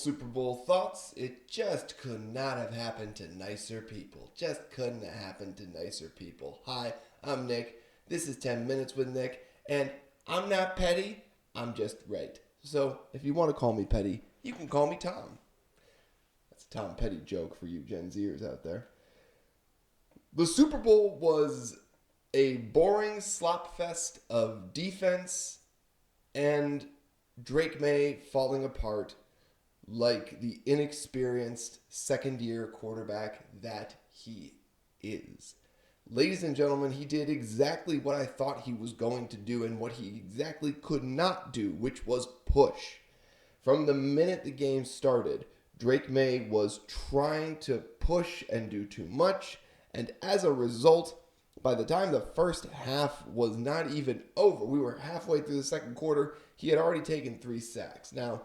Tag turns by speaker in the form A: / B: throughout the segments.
A: Super Bowl thoughts. It just could not have happened to nicer people. Just couldn't have happened to nicer people. Hi, I'm Nick. This is 10 Minutes with Nick. And I'm not petty, I'm just right. So if you want to call me petty, you can call me Tom. That's a Tom Petty joke for you Gen Zers out there. The Super Bowl was a boring slop fest of defense and Drake Maye falling apart like the inexperienced second-year quarterback that he is. Ladies and gentlemen, he did exactly what I thought he was going to do and what he exactly could not do, which was push. From the minute the game started, Drake Maye was trying to push and do too much, and as a result, by the time the first half was not even over, we were halfway through the second quarter, he had already taken 3 sacks. Now,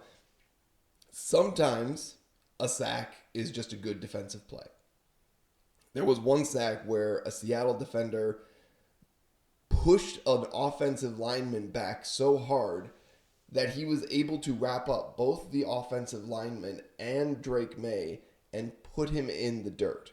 A: sometimes a sack is just a good defensive play. There was one sack where a Seattle defender pushed an offensive lineman back so hard that he was able to wrap up both the offensive lineman and Drake Maye and put him in the dirt.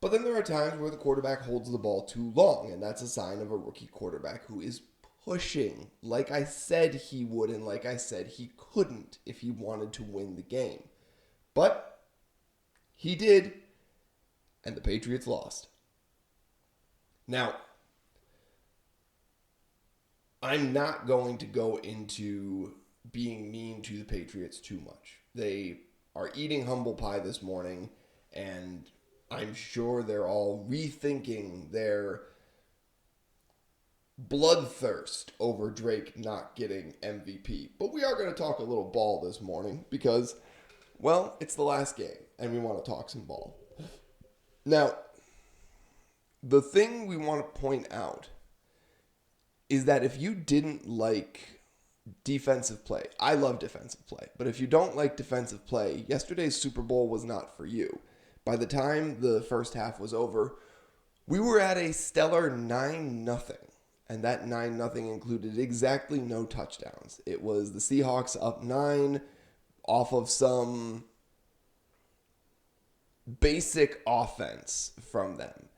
A: But then there are times where the quarterback holds the ball too long, and that's a sign of a rookie quarterback who is pushing like I said he would and like I said he couldn't if he wanted to win the game. But he did, and the Patriots lost. Now, I'm not going to go into being mean to the Patriots too much. They are eating humble pie this morning, and I'm sure they're all rethinking their bloodthirst over Drake not getting MVP. But we are going to talk a little ball this morning because, well, it's the last game, and we want to talk some ball. Now, the thing we want to point out is that if you didn't like defensive play, I love defensive play, but if you don't like defensive play, yesterday's Super Bowl was not for you. By the time the first half was over, we were at a stellar 9-0, and that 9-0 included exactly no touchdowns. It was the Seahawks up 9 off of some basic offense from them,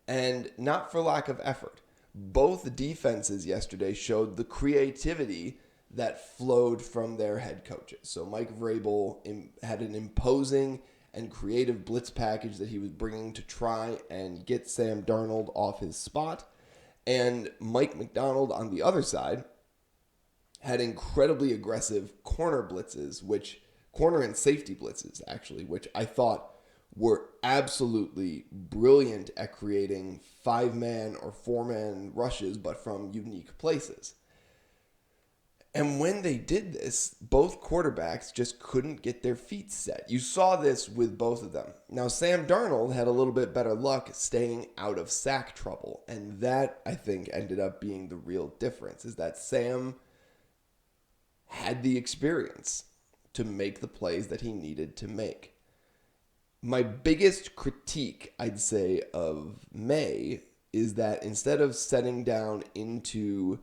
A: and not for lack of effort. Both defenses yesterday showed the creativity that flowed from their head coaches. So Mike Vrabel had an imposing and creative blitz package that he was bringing to try and get Sam Darnold off his spot. And Mike McDonald on the other side had incredibly aggressive corner and safety blitzes, actually, which I thought were absolutely brilliant at creating 5-man or 4-man rushes, but from unique places. And when they did this, both quarterbacks just couldn't get their feet set. You saw this with both of them. Now, Sam Darnold had a little bit better luck staying out of sack trouble. And that, I think, ended up being the real difference, is that Sam had the experience to make the plays that he needed to make. My biggest critique, I'd say, of Maye is that instead of setting down into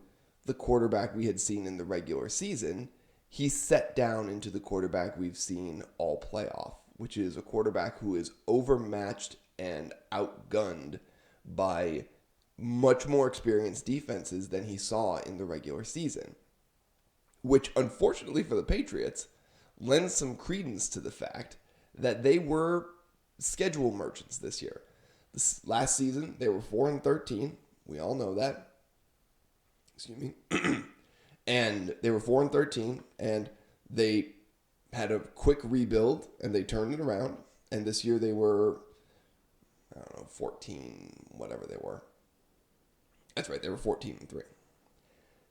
A: the quarterback we had seen in the regular season, he set down into the quarterback we've seen all playoff, which is a quarterback who is overmatched and outgunned by much more experienced defenses than he saw in the regular season, which unfortunately for the Patriots lends some credence to the fact that they were schedule merchants this year. This last season, they were 4-13. We all know that. Excuse me. And they were 4-13, and they had a quick rebuild, and they turned it around. And this year they were, 14, whatever they were. That's right, they were 14-3.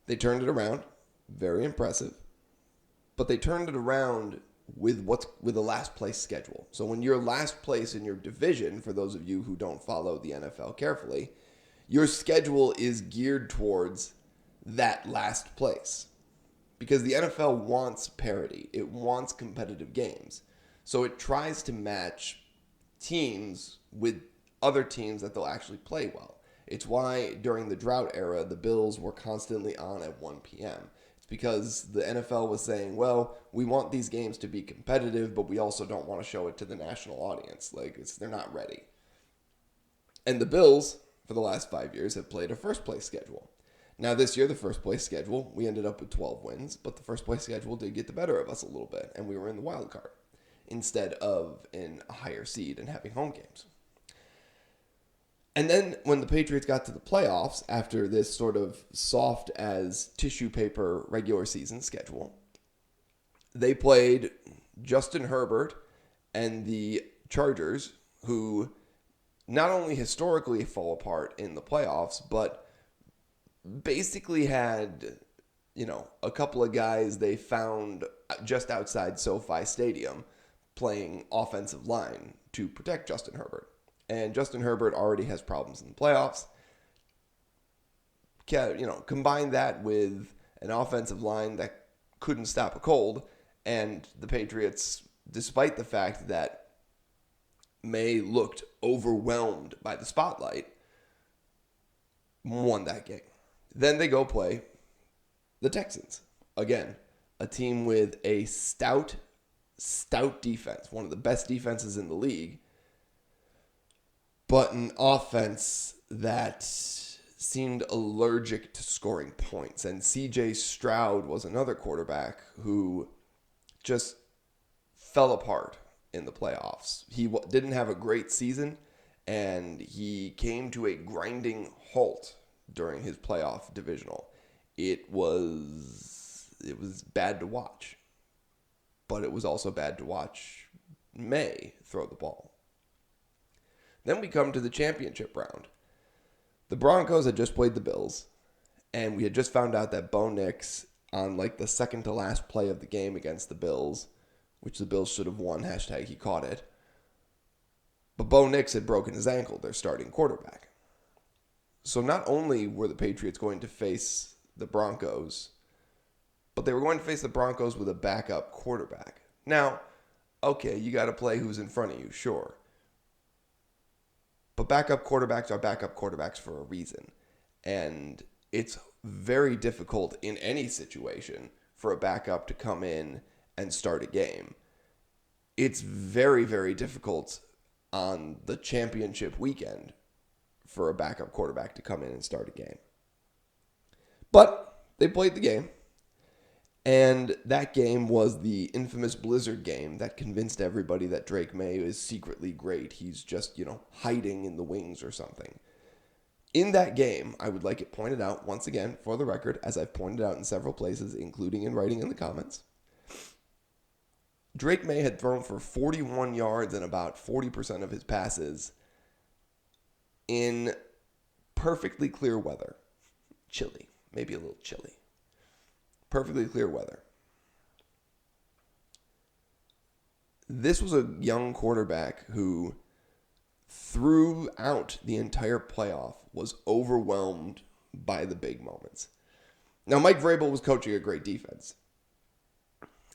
A: They turned it around, very impressive. But they turned it around with a last place schedule. So when you're last place in your division, for those of you who don't follow the NFL carefully, your schedule is geared towards that last place. Because the NFL wants parity. It wants competitive games. So it tries to match teams with other teams that they'll actually play well. It's why during the drought era, the Bills were constantly on at 1 p.m. It's because the NFL was saying, well, we want these games to be competitive, but we also don't want to show it to the national audience. They're not ready. And the Bills, for the last 5 years, have played a first-place schedule. Now, this year, the first-place schedule, we ended up with 12 wins, but the first-place schedule did get the better of us a little bit, and we were in the wild card instead of in a higher seed and having home games. And then when the Patriots got to the playoffs, after this sort of soft as tissue paper regular season schedule, they played Justin Herbert and the Chargers, who not only historically fall apart in the playoffs, but basically had, a couple of guys they found just outside SoFi Stadium playing offensive line to protect Justin Herbert. And Justin Herbert already has problems in the playoffs. Combine that with an offensive line that couldn't stop a cold, and the Patriots, despite the fact that Maye looked overwhelmed by the spotlight, won that game. Then they go play the Texans. Again, a team with a stout defense, one of the best defenses in the league, but an offense that seemed allergic to scoring points. And C.J. Stroud was another quarterback who just fell apart in the playoffs. He didn't have a great season, and he came to a grinding halt during his playoff divisional. It was bad to watch, but it was also bad to watch Maye throw the ball. Then we come to the championship round. The Broncos had just played the Bills, and we had just found out that Bo Nix, on the second to last play of the game against the Bills, which the Bills should have won, #he caught it, but Bo Nix had broken his ankle, their starting quarterback. So not only were the Patriots going to face the Broncos, but they were going to face the Broncos with a backup quarterback. Now, okay, you got to play who's in front of you, sure. But backup quarterbacks are backup quarterbacks for a reason. And it's very difficult in any situation for a backup to come in and start a game. It's very, very difficult on the championship weekend for a backup quarterback to come in and start a game. But they played the game. And that game was the infamous Blizzard game that convinced everybody that Drake Maye is secretly great. He's just, hiding in the wings or something. In that game, I would like it pointed out, once again, for the record, as I've pointed out in several places, including in writing in the comments, Drake Maye had thrown for 41 yards and about 40% of his passes in perfectly clear weather. Chilly, maybe a little chilly. Perfectly clear weather. This was a young quarterback who, throughout the entire playoff, was overwhelmed by the big moments. Now, Mike Vrabel was coaching a great defense,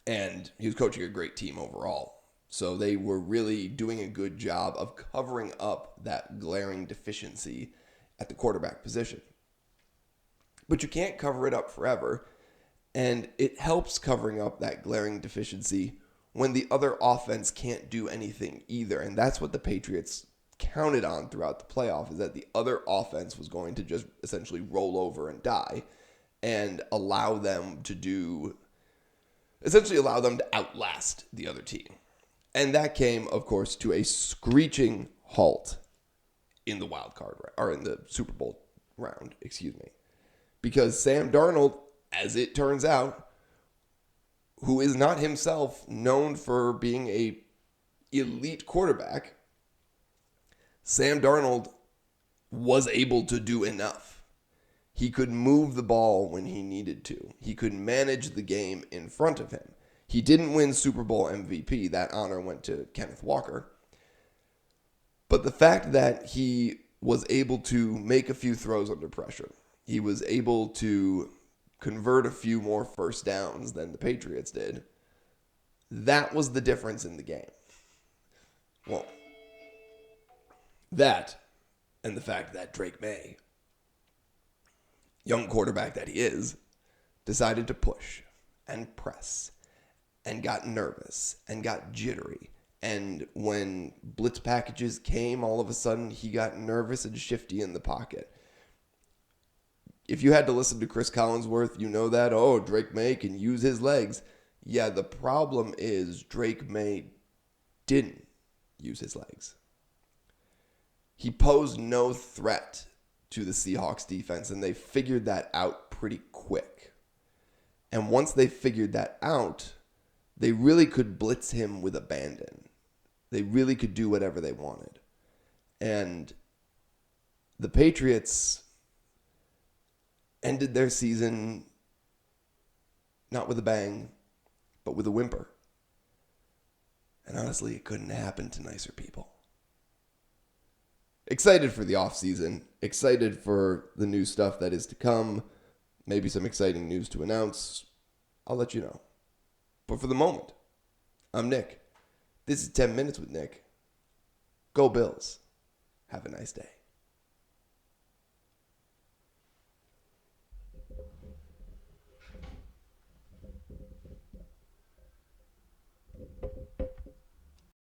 A: and he was coaching a great team overall. So they were really doing a good job of covering up that glaring deficiency at the quarterback position. But you can't cover it up forever. And it helps covering up that glaring deficiency when the other offense can't do anything either. And that's what the Patriots counted on throughout the playoff, is that the other offense was going to just essentially roll over and die and allow them to outlast the other team. And that came, of course, to a screeching halt in the wild card, or in the Super Bowl round, because Sam Darnold, as it turns out, who is not himself known for being a elite quarterback, Sam Darnold was able to do enough. He could move the ball when he needed to. He could manage the game in front of him. He didn't win Super Bowl MVP. That honor went to Kenneth Walker. But the fact that he was able to make a few throws under pressure, he was able to convert a few more first downs than the Patriots did, that was the difference in the game. Well, that and the fact that Drake Maye, young quarterback that he is, decided to push and press and got nervous and got jittery. And when blitz packages came, all of a sudden he got nervous and shifty in the pocket. If you had to listen to Chris Collinsworth, you know that, oh, Drake Maye can use his legs. Yeah, the problem is Drake Maye didn't use his legs. He posed no threat to the Seahawks defense, and they figured that out pretty quick. And once they figured that out, they really could blitz him with abandon. They really could do whatever they wanted. And the Patriots ended their season not with a bang, but with a whimper. And honestly, it couldn't happen to nicer people. Excited for the offseason. Excited for the new stuff that is to come. Maybe some exciting news to announce. I'll let you know. But for the moment, I'm Nick. This is 10 Minutes with Nick. Go Bills. Have a nice day.